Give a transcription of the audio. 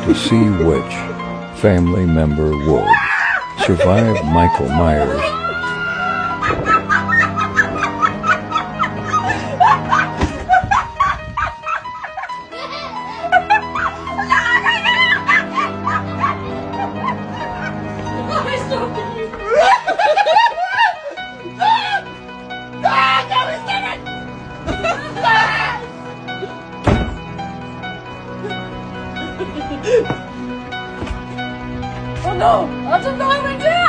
to see which family member would survive Michael Myers. Oh no! I'm so sorry,